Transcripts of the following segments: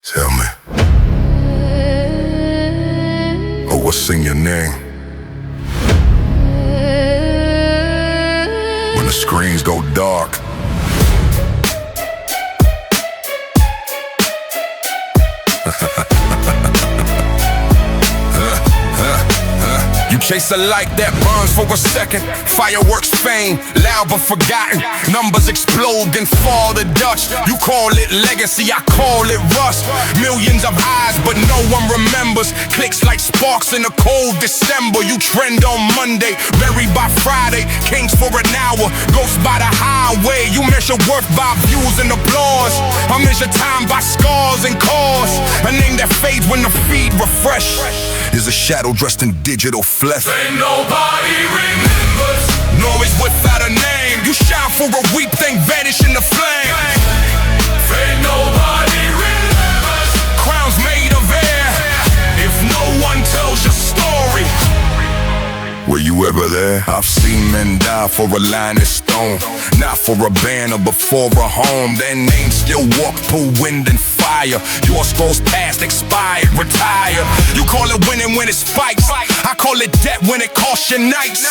Tell me, oh, what's in your name? When the screens go dark, you chase a light that burns for a second. Fireworks fame, loud but forgotten. Numbers explode and fall to dust. You call it legacy, I call it rust. Millions of eyes but no one remembers. Clicks like sparks in a cold December. You trend on Monday, buried by Friday. Kings for an hour, ghosts by the highway. You measure worth by views and applause. I measure time by scars and cause. A name that fades when the feed refresh is a shadow dressed in digital flesh. Ain't nobody remembers. Noise without a name. You shine for a week, then vanish in the flame. Ain't nobody remembers. Crowns made of air. If no one tells your story. Were you ever there? I've seen men die for a line of stone, not for a banner, but for a home. Their names still walk through wind and fire. Yours scrolls past, expired, retired. You call it winning when it spikes. I call it debt when it costs your nights.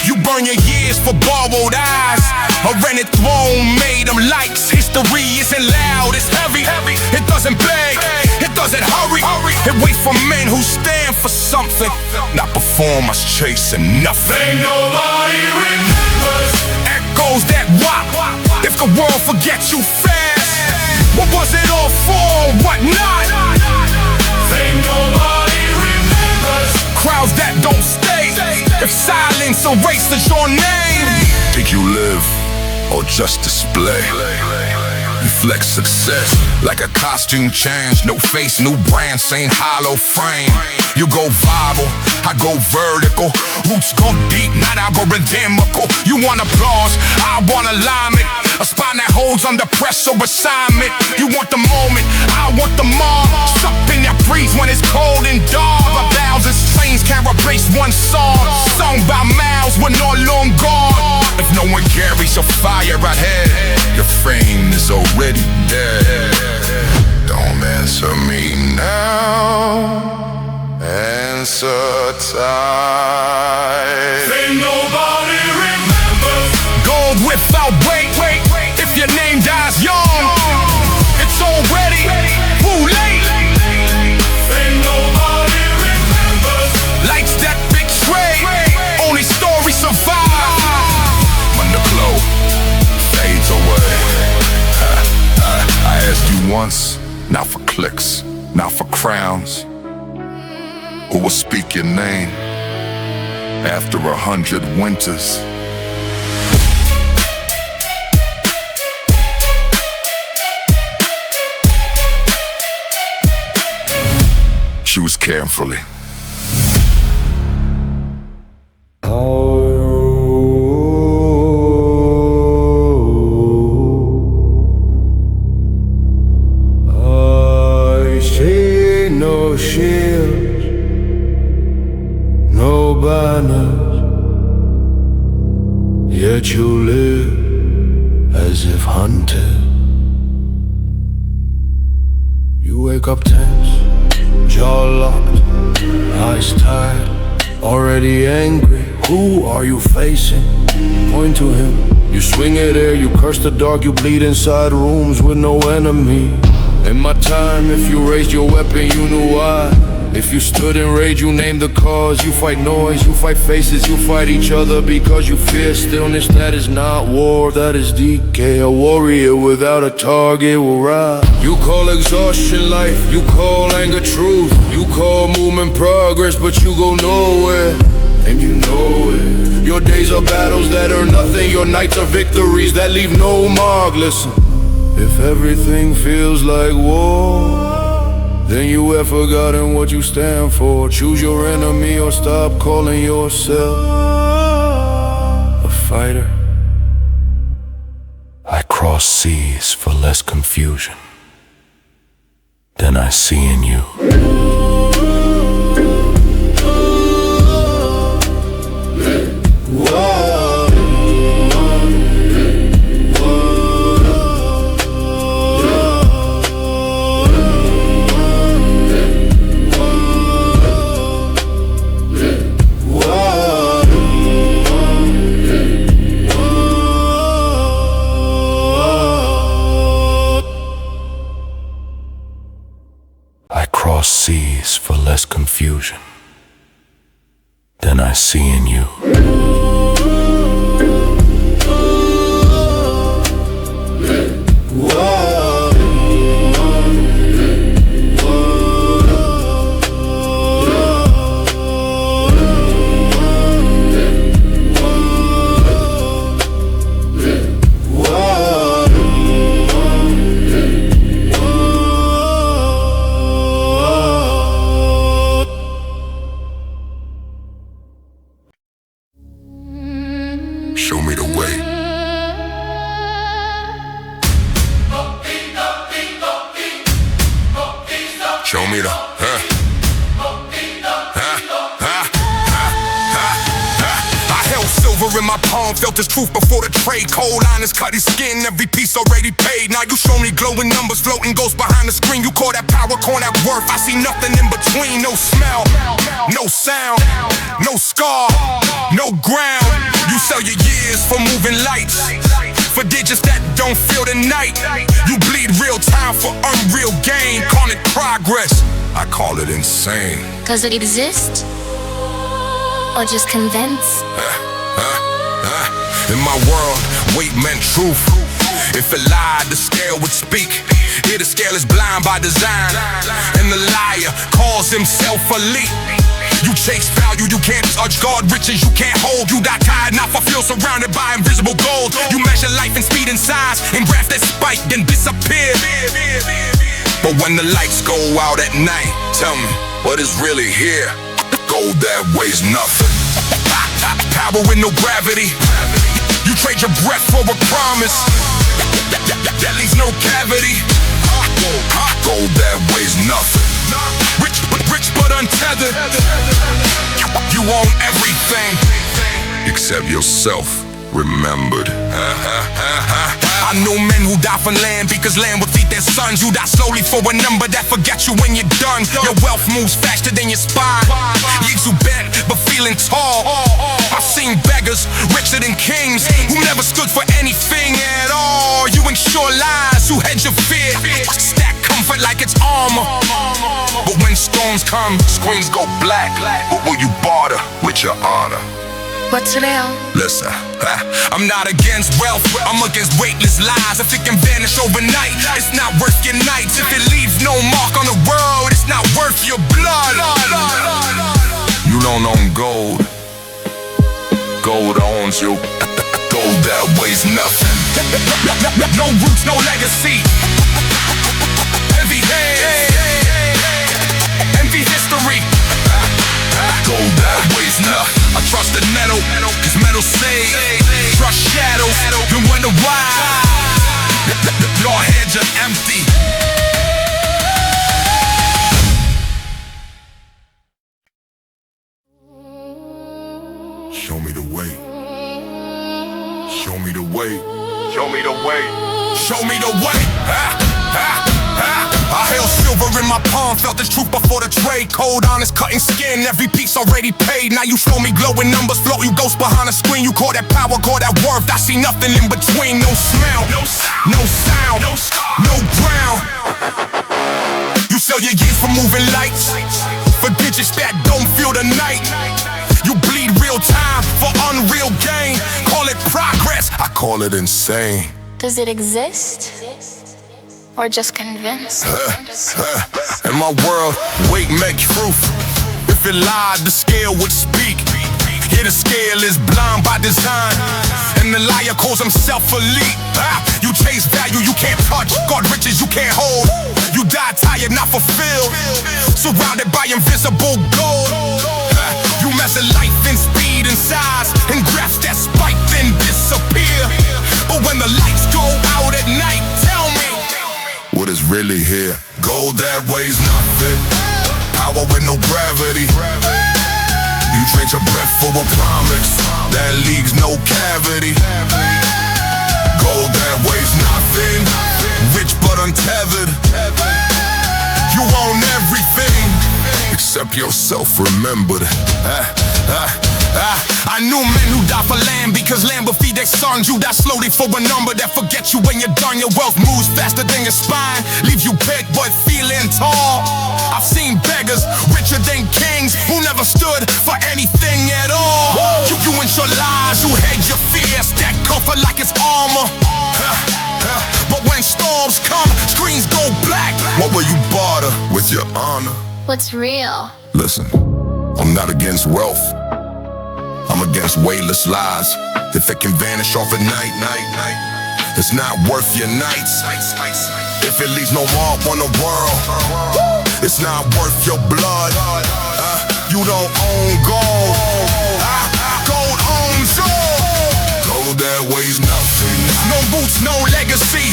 You burn your years for borrowed eyes. A rented throne made them likes. History isn't loud, it's heavy. It doesn't beg, it doesn't hurry. It waits for men who stand for something, not performers chasing nothing. Ain't nobody remembers. Echoes that rock. If the world forgets you fast, what was it all for? What not? Ain't nobody remembers. Crowds that don't stay. If silence erases your name, think you live or just display? Reflect success like a costume change. No face, new brand, same hollow frame. You go viral, I go vertical. Roots go deep, not algorithmical. You want applause, I want alignment. A spine that holds under press or assignment. You want the moment, I want the mark. Something that breathes when it's cold and dark. 1,000 flames can't replace one song. Sung by mouths with no long gone. If no one carries your fire ahead, your fame is already dead. Don't answer me now. Answer time. Ain't nobody remembers. Gold without weight. If your name dies young, it's already too late. Ain't nobody remembers. Lights that betray, only stories survive. When the glow fades away. I asked you once, not for clicks, not for crowns. Who will speak your name after 100 winters? Choose carefully. I see no shields, no banners, yet you live as if hunted. You wake up tense, jaw locked, eyes tired, already angry. Who are you facing? Point to him. You swing it air, you curse the dark, you bleed inside rooms with no enemy. In my time, if you raised your weapon, you knew why. If you stood in rage, you named the cause. You fight noise, you fight faces, you fight each other because you fear stillness. That is not war, that is decay. A warrior without a target will rise. You call exhaustion life, you call anger truth. You call movement progress, but you go nowhere, and you know it. Your days are battles that are nothing. Your nights are victories that leave no mark. Listen, if everything feels like war, then you have forgotten what you stand for. Choose your enemy or stop calling yourself a fighter. I cross seas for less confusion than I see in you. across seas for less confusion than I see in you. Show me the way. Show me the, I held silver in my palm, felt his truth before the trade. Cold liners cut his skin, every piece already paid. Now you show me glowing numbers, floating ghosts behind the screen. You call that power, call that worth. I see nothing in between. No smell, no sound, no scar, no ground. You sell your years for moving lights, for digits that don't feel the night. You bleed real time for unreal gain. Call it progress, I call it insane. Does it exist? Or just convince? In my world, weight meant truth. If it lied, the scale would speak. Here the scale is blind by design, and the liar calls himself a leap. You chase value, you can't touch. God riches you can't hold. You got tired, now I feel surrounded by invisible gold. You measure life in speed and size, and graph that spike, then disappear. But when the lights go out at night, tell me, what is really here? Gold that weighs nothing. Power with no gravity. You trade your breath for a promise that leaves no cavity. Gold that weighs nothing. Rich but untethered. You own everything except yourself, remembered. I know men who die for land because land would feed their sons. You die slowly for a number that forgets you when you're done. Your wealth moves faster than your spine, leaves you bent but feeling tall. I've seen beggars richer than kings who never stood for anything at all. You ensure lies who hedge your fear, stack comfort like it's armor. But when storms come, screens go black. What will you barter with your honor? What's real? Listen, I'm not against wealth, I'm against weightless lies. If it can vanish overnight, it's not worth your nights. If it leaves no mark on the world, it's not worth your blood. You don't own gold, gold owns you. Gold that weighs nothing. No roots, no legacy. Heavy hands, envy history. Gold that weighs nothing. I trust the metal, cause metal saves. Trust shadows, then wonder why your heads are empty. Show me the way. Show me the way. Show me the way. Show me the way. I held silver in my palm, felt the truth before the trade. Cold, honest, cutting skin, every piece already paid. Now you show me glowing numbers, float you ghosts behind the screen. You call that power, call that worth. I see nothing in between. No smell, no sound, no ground. You sell your years for moving lights, for digits that don't feel the night. You bleed real time for unreal gain. Call it progress, I call it insane. Does it exist? Or just convince? In my world, weight make truth. If it lied, the scale would speak. Here the scale is blind by design, and the liar calls himself elite. You chase value you can't touch, God riches you can't hold. You die tired, not fulfilled, surrounded by invisible gold. You measure life in speed and size, and graphs that spike then disappear. But when the lights go out at night, tell me, what is really here? Gold that weighs nothing, power with no gravity. You trade your breath for a promise that leaves no cavity. Gold that weighs nothing, rich but untethered. You own everything except yourself, remembered. I knew men who die for land because land will feed their sons. You die slowly for a number that forgets you when you're done. Your wealth moves faster than your spine, leaves you big but feeling tall. I've seen niggas richer than kings who never stood for anything at all. You and your lies, you hedge your fears, stack comfort like it's armor. But when storms come, screens go black. What will you barter with your honor? What's real? Listen, I'm not against wealth. I'm against weightless lies. If it can vanish off at night, it's not worth your nights. If it leaves no mark on the world, it's not worth your blood. You don't own gold. Gold owns you. Gold that weighs nothing. No boots, no legacy.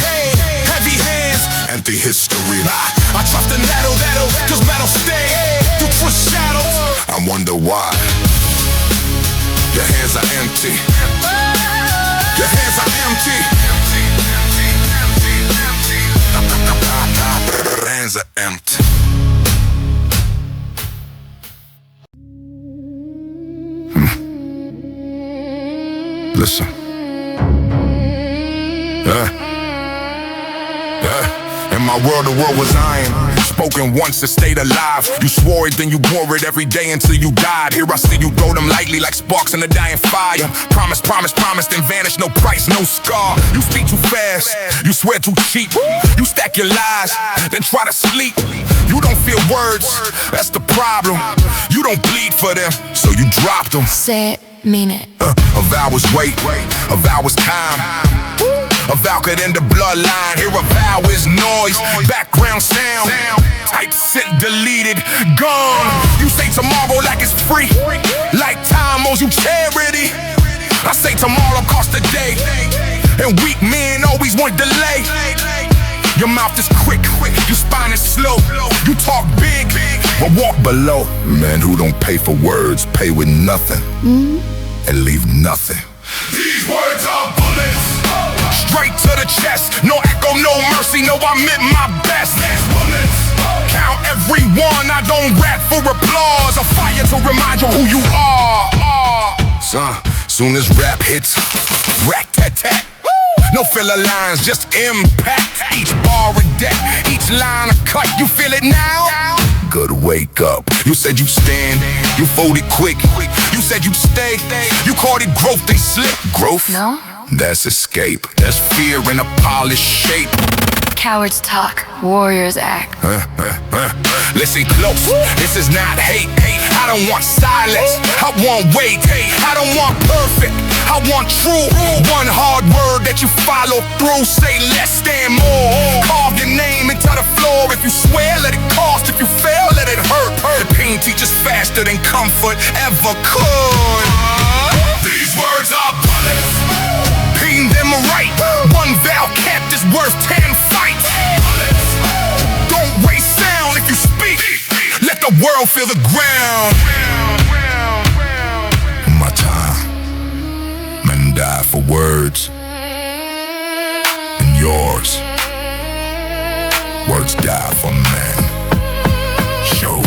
Heavy hands, empty history. I trust in metal, cause metal stay through twist shadows. I wonder why your hands are empty. Your hands are empty. Your hands are empty. Listen. In my world, the world was iron. Spoken once, it stayed alive. You swore it, then you wore it every day until you died. Here I see you throw them lightly like sparks in a dying fire. Promise, promise, promise, then vanish, no price, no scar. You speak too fast, you swear too cheap. You stack your lies, then try to sleep. You don't feel words, that's the problem. You don't bleed for them, so you drop them. Say it, mean it. A vow is weight, a vow is time. A vow could end the bloodline. Here a vow is noise, background sound. Type sit, deleted, gone. You say tomorrow like it's free, like time owes you charity. I say tomorrow cost a day, and weak men always want delay. Your mouth is quick, your spine is slow. You talk big, but walk below. Men who don't pay for words pay with nothing and leave nothing. These words are bullets. Straight to the chest, no echo, no mercy, no, I meant my best. Bullets. Count every one, I don't rap for applause. A fire to remind you who you are. Son, soon as rap hits, rack tat tat. No filler lines, just impact. Each bar a deck, each line a cut. You feel it now? Good, wake up. You said you stand, you folded quick. You said you stay, you called it growth, they slip. Growth? No? That's escape. That's fear in a polished shape. Cowards talk, warriors act. Listen close, this is not hate. I don't want silence, I want weight. I don't want perfect, I want true. One hard word that you follow through. Say less than more. Carve your name into the floor. If you swear, let it cost. If you fail, let it hurt. The pain teaches faster than comfort ever could. These words are bullets. Ping them right. One vow kept is worth 10 fights. Don't waste sound if you speak. Let the world feel the ground. My time. Men die for words. And yours. Words die for men. Show.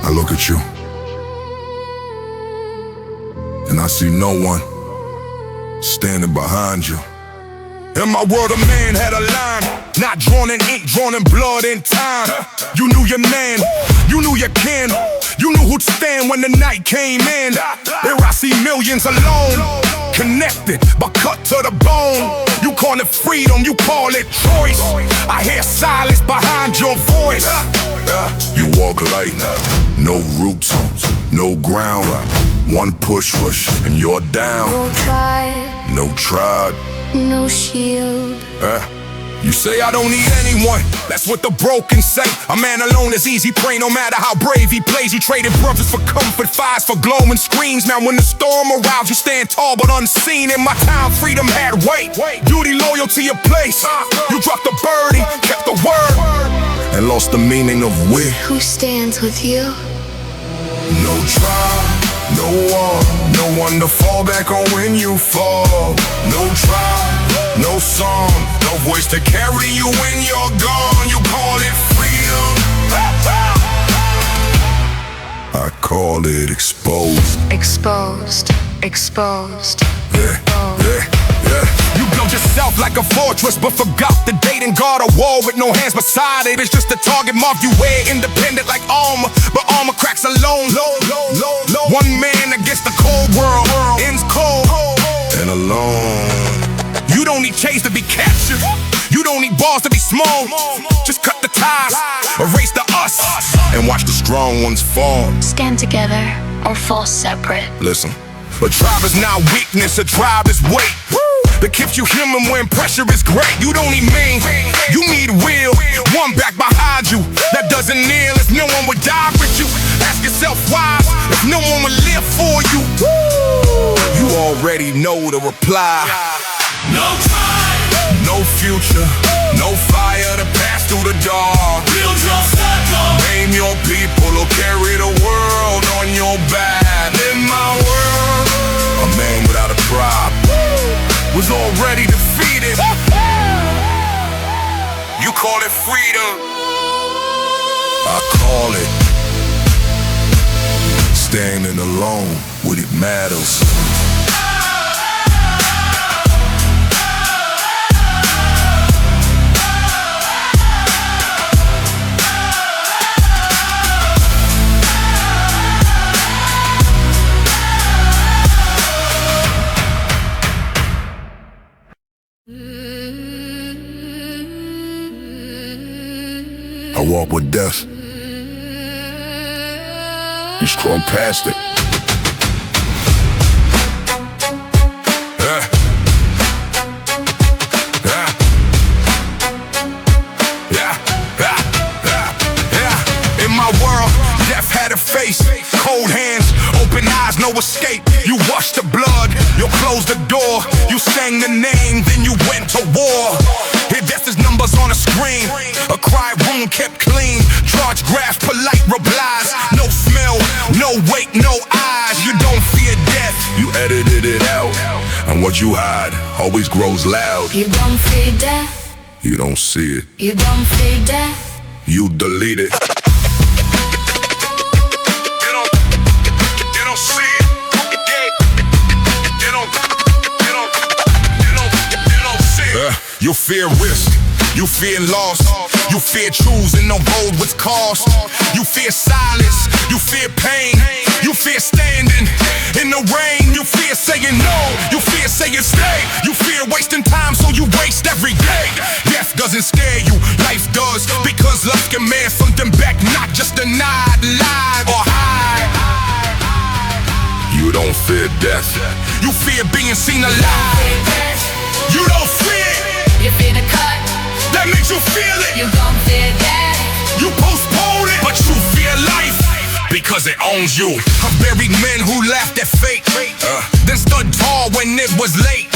I look at you, and I see no one standing behind you. In my world, a man had a line, not drawn in ink, drawn in blood in time. You knew your man, you knew your kin, you knew who'd stand when the night came in. Here I see millions alone, connected but cut to the bone. You call it freedom, you call it choice. I hear silence behind your voice. You walk light, no roots, no ground. One push, and you're down. No tribe, No tribe. no shield. You say I don't need anyone, that's what the broken say. A man alone is easy prey, no matter how brave he plays. You traded brothers for comfort, fires for glowing screens. Now when the storm arrives, you stand tall but unseen. In my time, freedom had weight, duty, loyalty, your place. You dropped the birdie, kept the word, and lost the meaning of we. Who stands with you? No tribe, no war, no one to fall back on when you fall. No tribe, no song, no voice to carry you when you're gone. You call it freedom, I call it exposed. Exposed. Exposed. You built yourself like a fortress, but forgot the date and guard a wall with no hands beside it. It's just a target mark you wear, independent like armor, but armor cracks alone. One man against the cold world, ends cold and alone. You don't need chains to be captured. You don't need balls to be small. Just cut the ties, erase the us, and watch the strong ones fall. Stand together or fall separate. Listen, a tribe is not weakness, a tribe is weight. That keeps you human when pressure is great. You don't need mean, you need will. One back behind you that doesn't kneel if no one would die with you. Ask yourself why, if no one would live for you. You already know the reply. No time, no future, no fire to pass through the dark. build your circle. Name your people or carry the world on your back. In my world, a man without a tribe was already defeated. You call it freedom, I call it standing alone when it matters. I walk with death. You strong past it. In my world, death had a face, cold hands, open eyes, no escape. You washed the blood, you closed the door, you sang the name, then you went to war. Here death is numbers on a screen, a cry room kept clean, charge graphs, polite replies, no smell, no weight, no eyes. You don't fear death, you edited it out, and what you hide always grows loud. You don't fear death. You don't see it, You don't fear death. you delete it. You fear risk, you fear loss, you fear choosing no road with cost. You fear silence, you fear pain, you fear standing in the rain. You fear saying no, you fear saying stay. You fear wasting time, so you waste every day. Death doesn't scare you, life does, because life can man something back, not just denied, lied or hide. You don't fear death, you fear being seen alive. You don't fear it. You fear the cut. That makes you feel it. You gon' fear death. You postpone it, but you fear life because it owns you. I buried men who laughed at fate, then stood tall when it was late.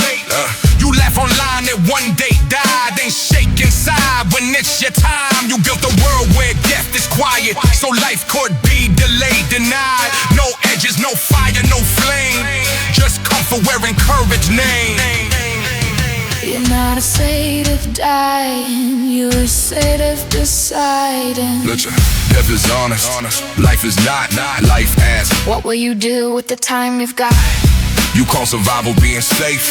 You laugh online that one day died, then shake inside when it's your time. You built a world where death is quiet, so life could be delayed, denied. No edges, no fire, no flame, just comfort wearing courage name. You're not afraid of dying, you're afraid of deciding. Listen, death is honest, life is not life as. What will you do with the time you've got? You call survival being safe,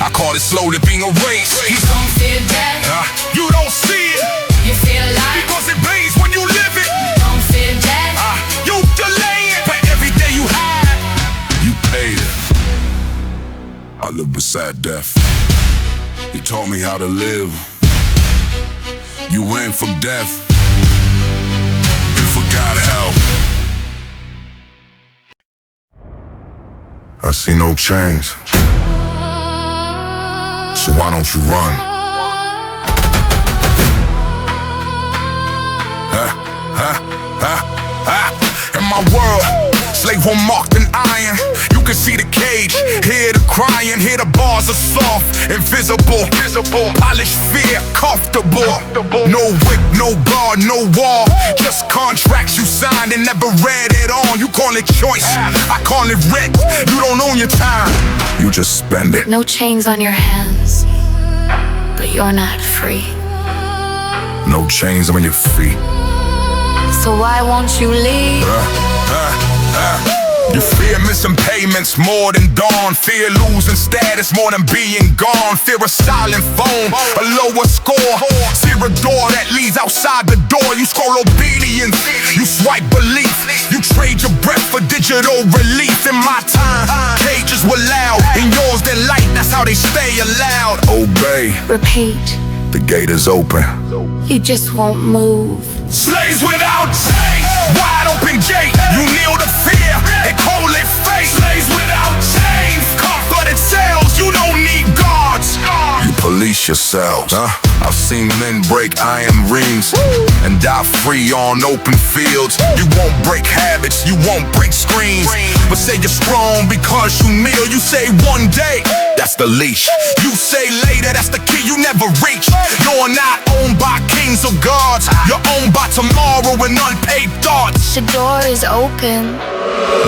I call it slowly being a race. You don't fear death. You don't see it, You fear life. because it bleeds when you live it. Don't fear death. You delay it, but every day you hide, you paid it. I live beside death. He taught me how to live. You went from death, you forgot how. I see no change, so why don't you run? In my world, slave were marked in iron. You can see the cage, hear the crying, hear the bars are soft, invisible, polished fear, comfortable. No whip, no guard, no wall, just contracts you signed and never read it on. You call call it choice, I call it rent. You don't own your time, you just spend it. No chains on your hands, but you're not free. No chains on your feet. So why won't you leave? You fear missing payments more than dawn. Fear losing status more than being gone. Fear a silent phone, a lower score. Fear a door that leads outside the door. You scroll obedience, you swipe belief. You trade your breath for digital relief. In my time, cages were loud. In yours they're light, that's how they stay allowed. Obey, Repeat, the gate is open. you just won't move. Slaves without chains, wide open gate. You kneel to fear and call it fate. Slaves without chains, comforted cells. You don't need guards. You police yourselves. I've seen men break iron rings and die free on open fields. You won't break habits, you won't break screens, but say you're strong because you kneel. You say one day, that's the leash. You say later, that's the key you never reach. You're not owned by kings or gods. You're owned by tomorrow and unpaid thoughts. The door is open.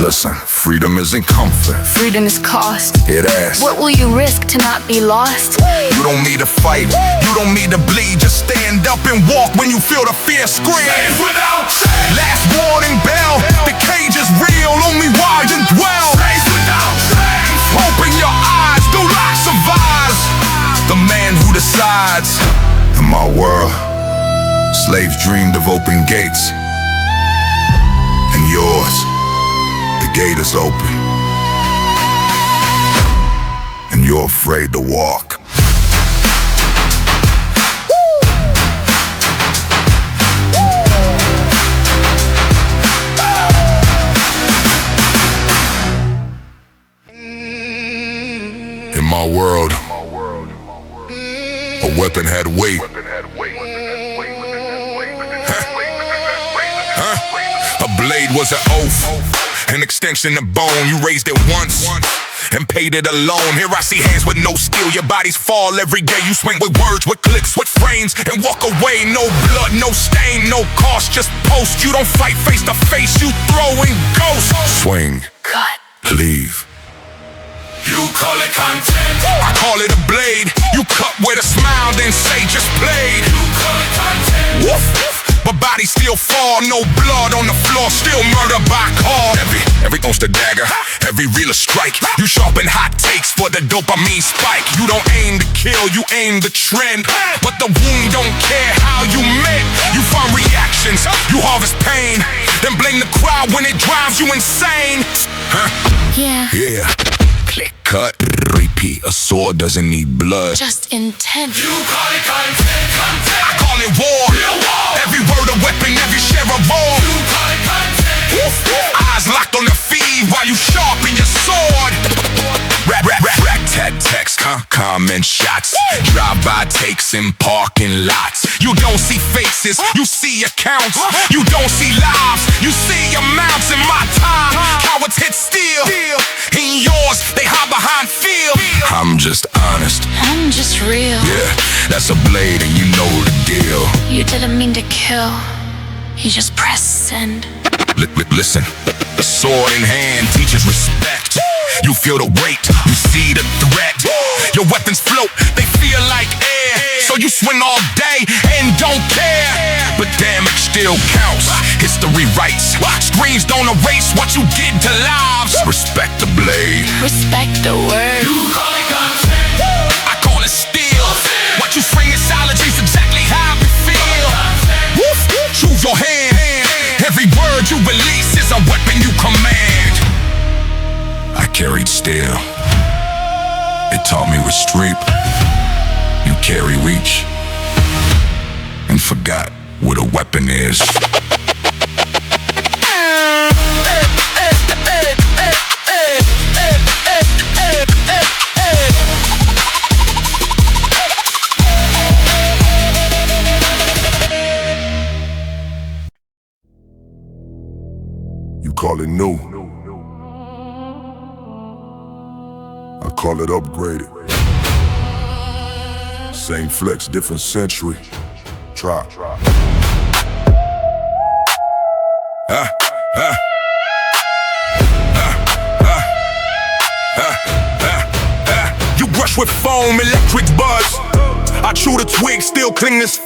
Listen, freedom isn't comfort, Freedom is cost. it asks. What will you risk to not be lost? You don't need to fight, you don't need to bleed. Just stand up and walk when you feel the fear scream. Slaves without chains. Last warning bell, the cage is real, only why you dwell. Slaves without chains. Open your eyes, do not survive. The man who decides. In my world, slaves dreamed of open gates. And yours, the gate is open. And you're afraid to walk. In my world, a weapon had weight. A blade was an oath, an extension of bone. You raised it once and paid it alone. Here I see hands with no skill, your bodies fall every day. You swing with words, with clicks, with frames, and walk away. No blood, no stain, no cost, just post. You don't fight face to face, you throwing ghosts. Swing, Cut. leave. You call it content. I call it a blade. You cut with a smile, then say just played. You call it content. Woof, woof. But bodies still fall, no blood on the floor, still murder by call. Every ounce the dagger, every reel a strike. You sharpen hot takes for the dopamine spike. You don't aim to kill, you aim the trend. But the wound don't care how you meant. You find reactions, you harvest pain, then blame the crowd when it drives you insane. Yeah, Yeah. Click, cut, repeat. A sword doesn't need blood. just intent. You call it content. Content. I call it war. Real war. Every word a weapon, every share a ball. You call it content. Eyes locked on the feed while you sharpen your sword. Rat tat text, comment shots. Drive-by takes in parking lots. You don't see faces, you see accounts. You don't see lives, you see amounts. In my time, cowards hit steel. In yours, they hide behind fear. I'm just honest. I'm just real. Yeah, that's a blade and you know the deal. You didn't mean to kill. You just press send. Listen, the sword in hand teaches respect. You feel the weight, you see the threat. Your weapons float, they feel like air. So you swing all day and don't care. But damage still counts, history writes. Screens don't erase what you did to lives. Respect the blade. Respect the word. You call it content. I call it steel. What you spring is allergies, exactly how we feel. Woof, choose your hand. Every word you release is a weapon you command. I carried steel. It taught me restraint. You carry reach and forgot what a weapon is. You call it new. I call it upgraded. Same flex, different century. Try. brush with foam, electric buzz. I chew the twig, still cling this.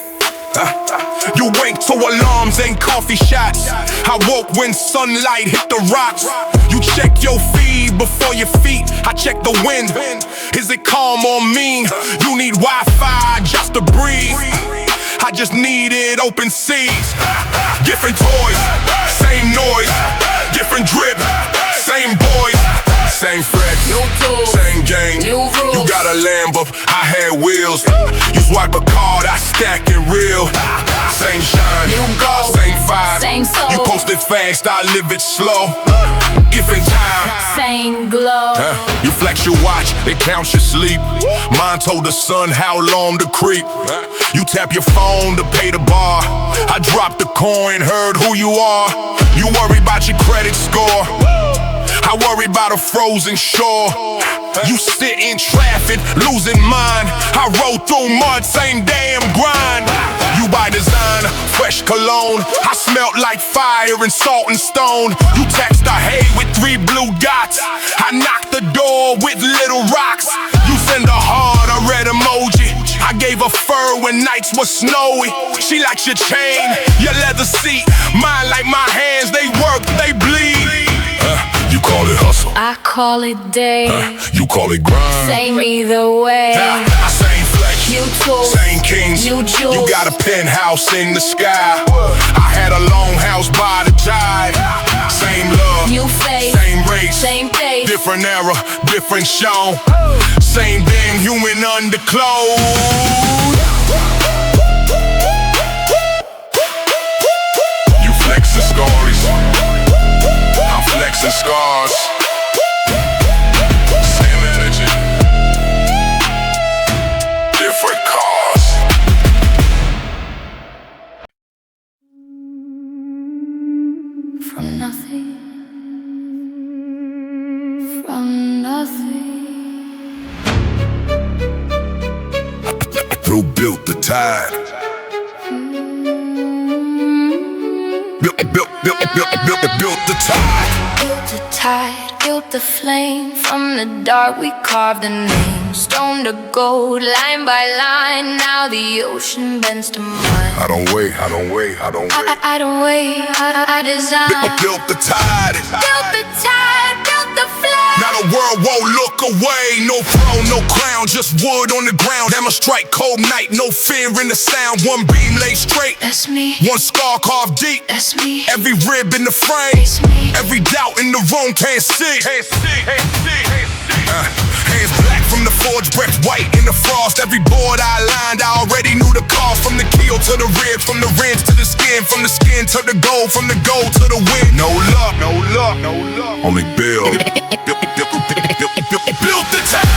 You wake to alarms and coffee shots. I woke when sunlight hit the rocks. You check your feed before your feet. I check the wind. Is it calm or mean? You need Wi-Fi just to breathe. I just needed open seas. Different toys, same noise. Different drip, same boys. Same fresh, same game. You got a Lambo, I had wheels. You swipe a card, I stack it real. Same shine, same vibe. Same soul. You post it fast, I live it slow. If in time, Same glow. you flex your watch, it counts your sleep. Mine told the sun how long to creep. You tap your phone to pay the bar. I dropped the coin, heard who you are. You worry about your credit score. I worry about a frozen shore. You sit in traffic, losing mine. I roll through mud, same damn grind. You by design, fresh cologne. I smelt like fire and salt and stone. You text a hey with 3 blue dots. I knock the door with little rocks. You send a heart, a red emoji. I gave her fur when nights were snowy. She likes your chain, your leather seat. Mine like my hands, they work, they bleed. You call it hustle, I call it day. you call it grind. Same either way. Same flex, You too. same kings. You jewels. You got a penthouse in the sky. I had a long house by the tide. Same love, New face. same race, Same face. different era, different show. Same damn human underclothes. You flexing stories, I'm flexing scars. Same energy, different cars. From nothing. From nothing. Who built the tide? Built the tide. Built the tide, built the flame. From the dark we carved a name. Stone to gold, line by line. Now the ocean bends to mine. I don't wait, I don't wait, I don't wait. I don't wait, I design. Built the tide. Built the tide, built the flame. Now the world won't look away. No throne, no crown, just wood on the ground. Hammer strike, cold night, no fear in the sound. One beam laid straight, That's me, one scar carved deep. that's me. Every rib in the frame, It's me. every doubt in the room can't see. Hands black from the forge, breath white in the frost. Every board I lined, I already knew the cost. From the keel to the ribs, from the ribs to the skin, from the skin to the gold, from the gold to the wind. No luck, no luck, no luck. Only build. Built the tide.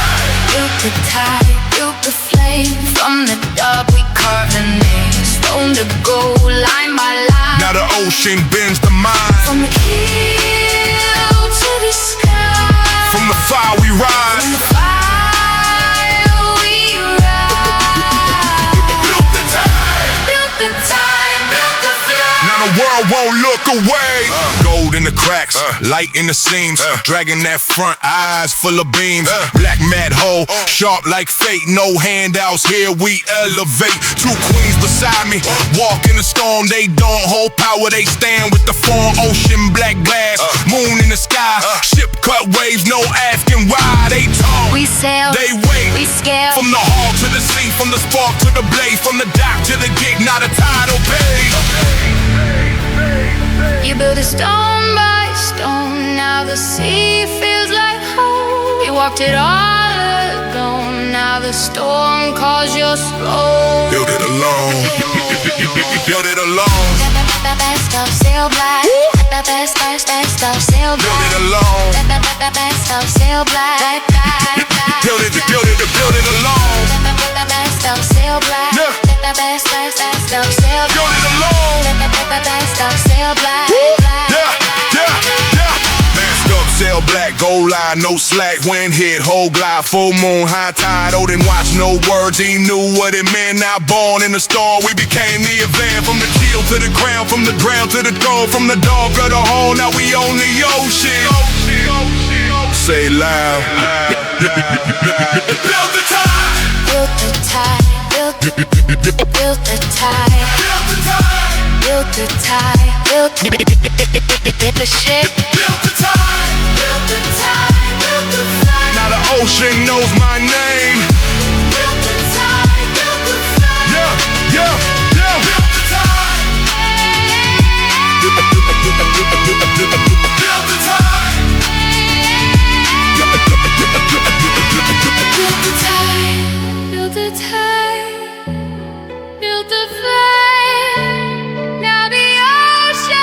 Built the tide, built the flame. From the dark we carved a name. Stone to gold, line by line. Now the ocean bends the mind. From the keel to the sky. From the fire we rise. From the fire we rise. Built the tide. Built the tide, built the flame. Now the world won't look away. Gold in the cracks, light in the seams. Dragging that front, eyes full of beams. Black mat hole, sharp like fate. No handouts here, we elevate. 2 queens beside me, walk in the storm. They don't hold power, they stand with the form. Ocean, black glass, moon in the sky. Ship cut waves, no asking why. They talk, We sail, they wait. we scale. From the hall to the sea, from the spark to the blaze, from the dock to the gig, not a tidal page. You build it stone by stone. Now the sea feels like home. You walked it all alone. Now the storm calls your soul. Build it alone. Build it alone. Best of sail black. Best of sail Build it black. alone. Best of sail black. Build it alone. Best of sail black. Yeah. Best of sail black. Build it alone. Best of sail black. Masked up, sail black, gold line, no slack. Wind hit, whole glide, full moon, high tide. Odin watch, no words, he knew what it meant. Now born in the storm, we became the event. From the keel to the crown, from the ground to the throne, from the dog of the hole, now we on the ocean. Say loud. Build the tide. Build the tide. Build the tide. Build the tide. Build the tide. Build the ship. Build the tide. Build the tide. Build the flag. Now the ocean knows my name. Build the tide. Build the flag. Yeah, yeah, yeah. Build the tide. Build the tide. Build the tide. Build the tide. Build the flag. Now the ocean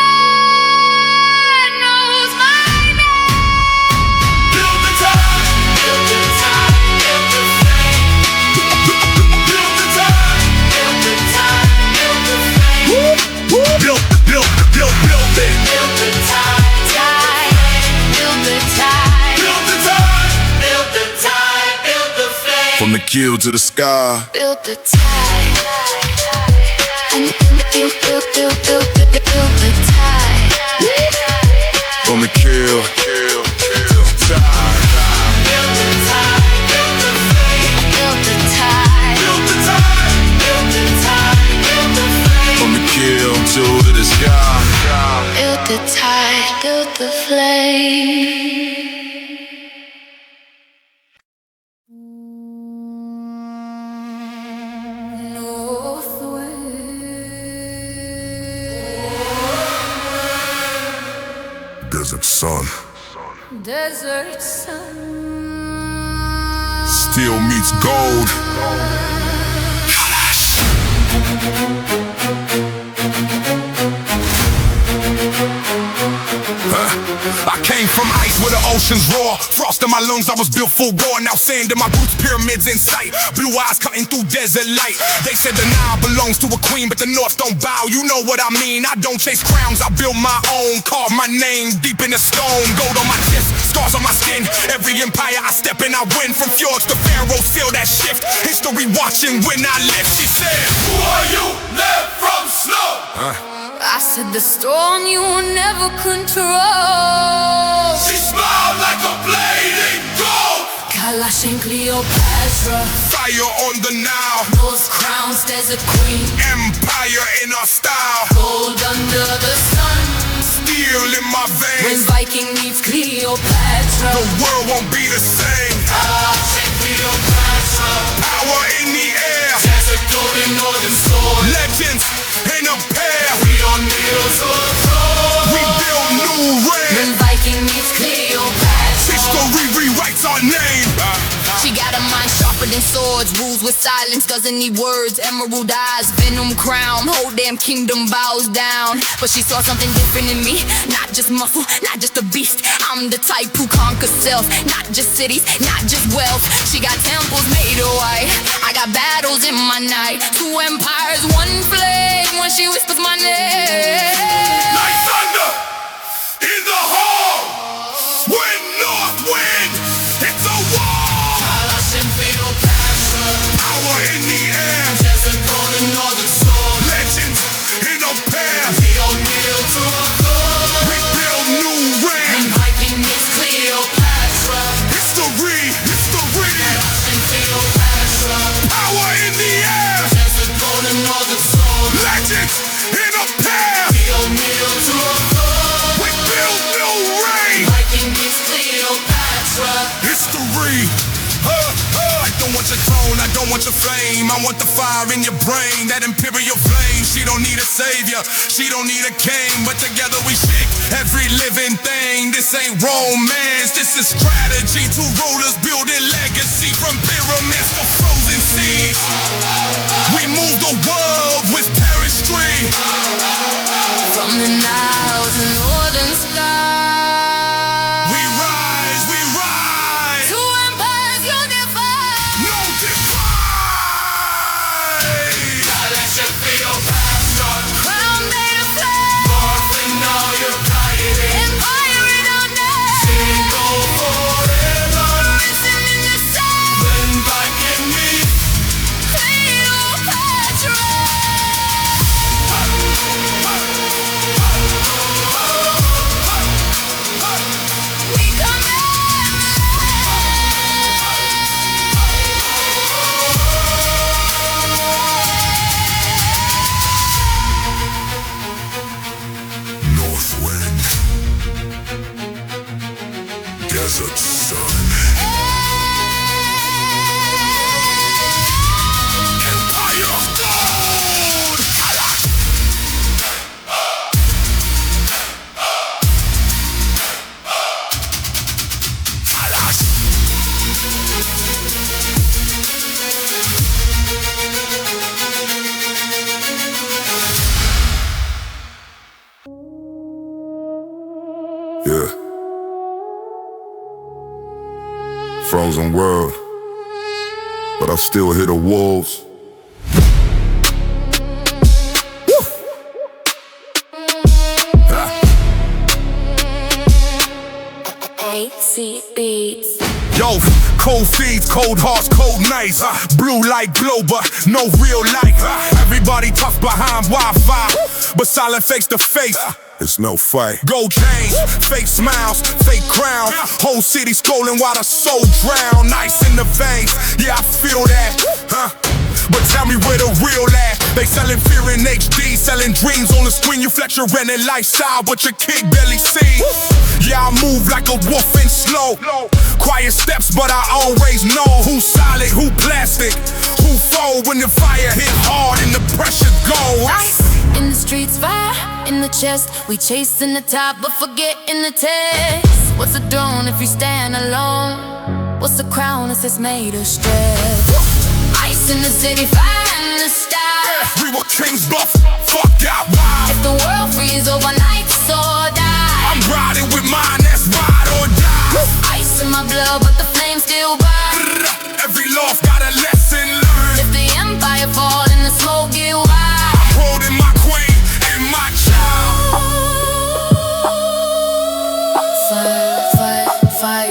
knows my name. Build the tide. Build the tide. Build the flame. Build the tide. Build the tide. Build the flame. Build it. Build the tide. Build the tide. Build the tide. Build the tide. Build the flame. From the keel to the sky. Build the tide. And build the tide. From the keel to the sky. Build the tide. Build the flame. Build the tide. Build the tide. Build the tide. Build the flame. From the keel to the sky. Build the tide. Build the flame. Desert sun. Desert sun. Steel meets gold. I came from ice where the oceans roar. Frost in my lungs, I was built for war. Now sand in my boots, pyramids in sight. Blue eyes cutting through desert light. They said the Nile belongs to a queen, but the North don't bow. You know what I mean, I don't chase crowns, I build my own. Carve my name deep in the stone. Gold on my chest, scars on my skin. Every empire I step in, I win. From fjords to pharaohs, feel that shift. History watching when I live. She said, Who are you? Live from snow. I said the storm you will never control. She smiled like a blade in gold. Kalach and Cleopatra. fire on the Nile. Those crowns, desert queen. Empire in our style. Gold under the sun. Steel in my When veins. Viking meets Cleopatra. The world won't be the same. Kalach and Cleopatra. Power in the air. Desert golden northern sword. Legends in a pair. We on nails to the throne. We build new When rain. Viking meets Cleopatra. History rewrites our name. She got a mind sharper than swords. Rules with silence, doesn't need words. Emerald eyes, venom crown. Whole damn kingdom bows down. But she saw something different in me. Not just muscle, not just a beast. I'm the type who conquers self. Not just cities, not just wealth. She got temples made of white. I got battles in my night. Two empires, one flame. When she whispers my name. Like thunder in the hall. When north wind hits a wall. Kalach and Cleopatra. Power in the air. Desert golden northern sword. Legends in a pair. We on nail to the throne. We build new When rain. Viking meets Cleopatra. History. Kalach and Cleopatra. Power in the air. Desert golden northern sword. Legends in a pair. We on nail to the throne. We build new rain. Viking meets Cleopatra. History. I don't want your tone, I don't want your flame. I want the fire in your brain, that imperial flame. She don't need a savior, she don't need a king. But together we shake every living thing. This ain't romance, this is strategy. Two rulers building legacy. From pyramids to frozen seas. We move the world with chemistry. From the Nile to northern sky. We rise, Two empires unified. no divide. Kalach and Cleopatra. Crown made of flame. North and now you're guided. Empire in our name. Single forever. Risen in the sun. When Viking meets Cleopatra. desert sun. Empire of gold! Kalach! Kalach! Yeah. Frozen world, but I still hear the wolves. AC Beats. Yo, cold feeds, cold hearts, cold nights. Blue light glow, but no real light. Everybody tough behind Wi-Fi, but silent face to face. It's no fight. Gold chains, fake smiles, fake crown. Whole city scrolling while the soul drown. Ice in the veins, yeah I feel that. But tell me where the real at. They selling fear in HD, selling dreams on the screen. You flex your rented lifestyle, but your kid barely see. Yeah, I move like a wolf and slow. Quiet steps, but I always know who's solid, who plastic, who fold when the fire hit hard and the pressure goes. In the streets, fire in the chest. We chasing the top, but forgetting the test. What's a throne if you stand alone? What's a crown if it's made of stress? Ice in the city, fire in the sky. We were kings, but fuck out wild. If the world freeze overnight, so die. I'm riding with mine, that's ride or die. Ice in my blood, but the flame still burn. Every loft got a lesson learned. If the empire fall and the smoke get wild, I'm holding my queen and my child. fire, fire, fire.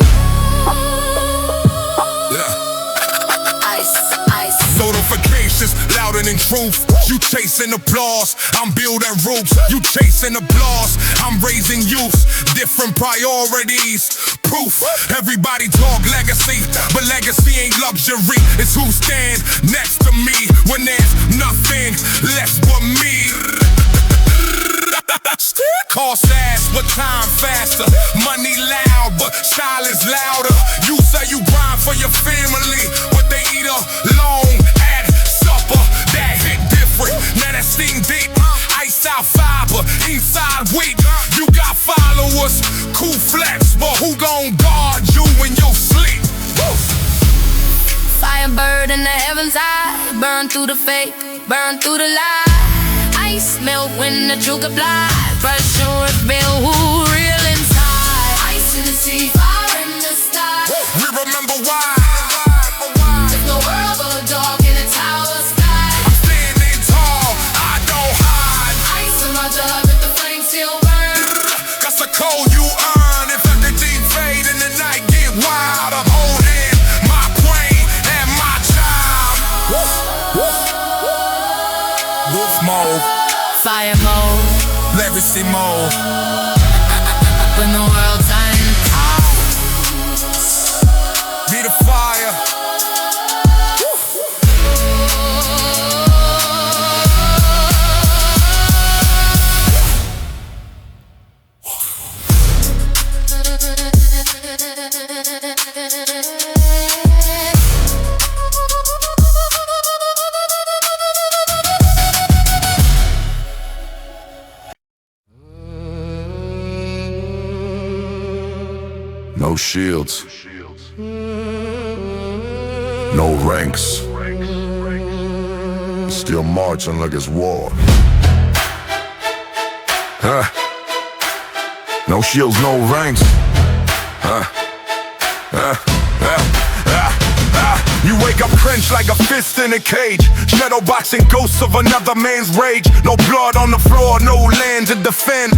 Ice, ice. Notifications louder than truth. You chasing applause, I'm building roofs. You chasing applause, I'm raising youth. Different priorities, proof. Everybody talk legacy, but legacy ain't luxury. It's who stand next to me when there's nothing left but me. Cost ass, but time faster. Money loud, but silence louder. You say you grind for your family, but they eat alone at supper. That hit different, now that sting deep. Ice out fiber, inside weak. You got followers, cool flex, but who gon' guard you when you sleep? Fire bird in the heavens high. Burn through the fake, burn through the lie. Ice melt when the truth applies. But sure it's real, who real inside. Ice in the sea, fire in the sky. We remember why. If the world goes dark in a tower sky, I'm standing tall, I don't hide. ice in my blood, but the flame still burn. That's the code you earn. If everything fade and the night get wild, I'm holding my queen and my child. Wolf mode, Fire mode, legacy mode. when the world turns out. Be the fire. No shields, no ranks, still marching like it's war. Huh? No shields, no ranks. Huh? You wake up clenched like a fist in a cage, shadow boxing ghosts of another man's rage. No blood on the floor, no land to defend.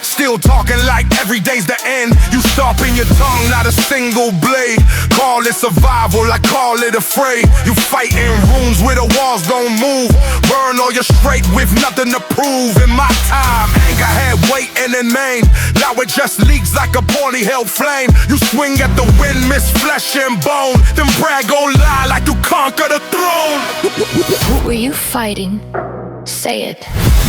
Still talking like every day's the end. You sharpen your tongue, not a single blade. Call it survival, I call it afraid. You fight in rooms where the walls don't move. Burn all your straight with nothing to prove. In my time, anger had weight and in main. Now it just leaks like a poorly held flame. You swing at the wind, miss flesh and bone. Then brag gon' lie like you conquer the throne. Who were you fighting? Say it.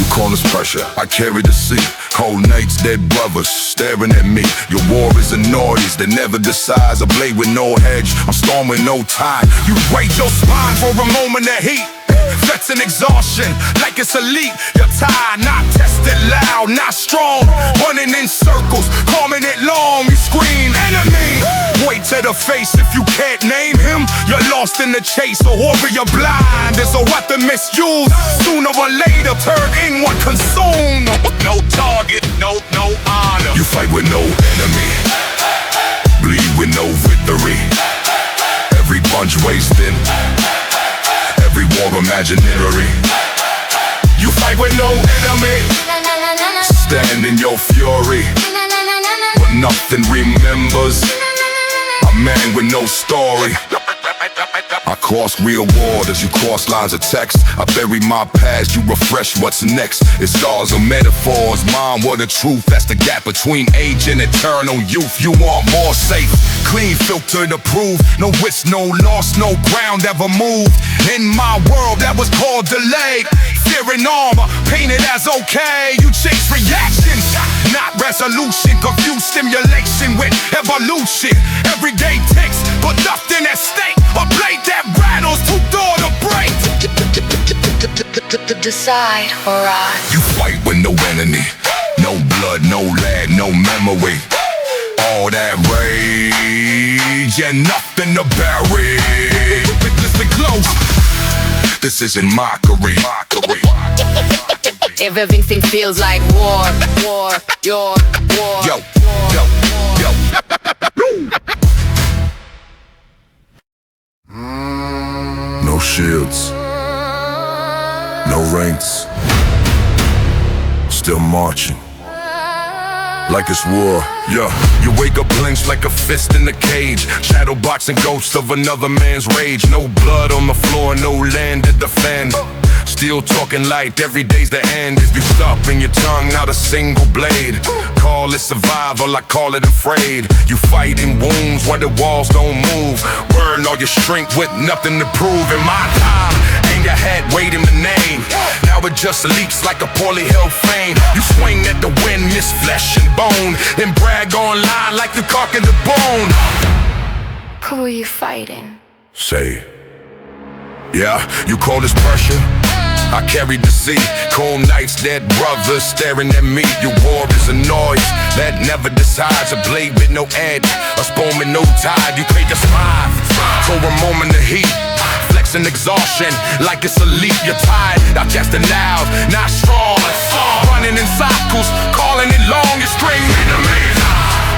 call this pressure, I carry the sea. Cold nights, dead brothers staring at me. Your war is a noise that never decides. A blade with no hedge, I'm storming no time. You break your spine for a moment of heat. Threats and exhaustion, like it's elite. You're tired, not tested, loud, not strong. Running in circles, calming it long. You scream, enemy. Point to the face if you can't name him. You're lost in the chase, a warrior blind. There's a weapon misused. Sooner or later, turn in what consumed. No target, no honor. You fight with no enemy, bleed with no victory. Every punch wasted, every war imaginary. You fight with no enemy, stand in your fury, but nothing remembers a man with no story. I cross real waters, you cross lines of text. I bury my past, you refresh what's next. It's scars or metaphors, mine were the truth. That's the gap between age and eternal youth. You want more safe, clean, filtered, approved. No risk, no loss, no ground ever moved. In my world that was called delay. Fear and armor, painted as okay. You chase reactions, not resolution. Confuse stimulation with evolution. Everyday ticks, but nothing at stake. A blade that rattles, too door to break. Decide or rise. You fight with no enemy, no blood, no land, no memory. All that rage and nothing to bury. Listen close, this isn't mockery. If everything feels like war, your war. Yo. No shields, no ranks, still marching like it's war. Yeah, you wake up lynched like a fist in the cage. Shadow boxing ghosts of another man's rage. No blood on the floor, no land to defend. Still talking light, every day's the end. If you stop in your tongue, not a single blade. Call it survival, I call it afraid. You fight in wounds where the walls don't move. Burn all your strength with nothing to prove. In my time, aim your head, weight in the name. Now it just leaks like a poorly held fame. You swing at the wind, miss flesh and bone, then brag online like the cock and the bone. Who are you fighting? Say, yeah, you call this pressure? I carried the sea, cold nights, dead brothers staring at me. Your war is a noise that never decides. A blade with no edge, a spoon with no tide. You take a spine for a moment of heat, flexing exhaustion like it's a leap. You're tired, digesting loud, not strong. Running in cycles, calling it long. You scream enemies,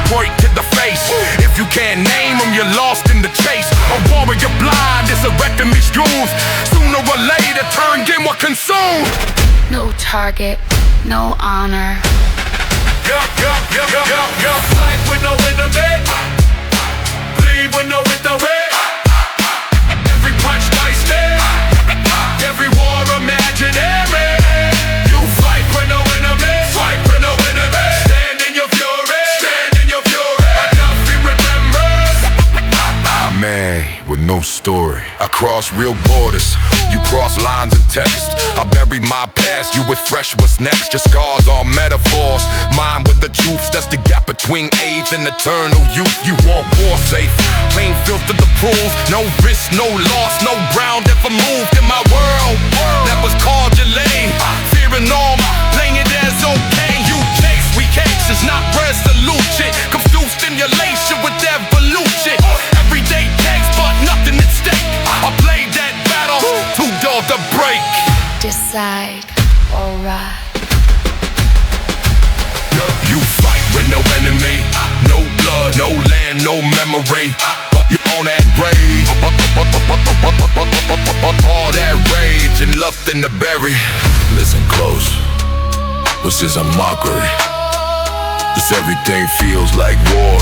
point to the face. If you can't name them, you're lost in the chase. A warrior blind is a weapon misused. Sooner or later, turn in what consumed. No target, no honor. Fight with no enemy, bleed with no victory. Every punch wasted, every war imaginary. You fight with no enemy, fight with no enemy. Stand in your fury, stand in your fury. Nothing remembers a man with no story. I cross real borders, you cross lines of text. I bury my past, you with fresh what's next. Your scars are metaphors, mine with the truths. That's the gap between age and eternal youth. You want war safe, plain filter the proof. No risk, no loss, no ground ever moved in my world that was called delay. Fear and norm, playing it as okay. You chase, we case, it's not resolution. Confused stimulation with evolution. Everyday takes, but nothing at stake. I played that battle, too dull to break. Decide or rise. You fight with no enemy, no blood, no land, no memory. You on that rage, all that rage and nothing to bury. Listen close, this is a mockery. This everything feels like war.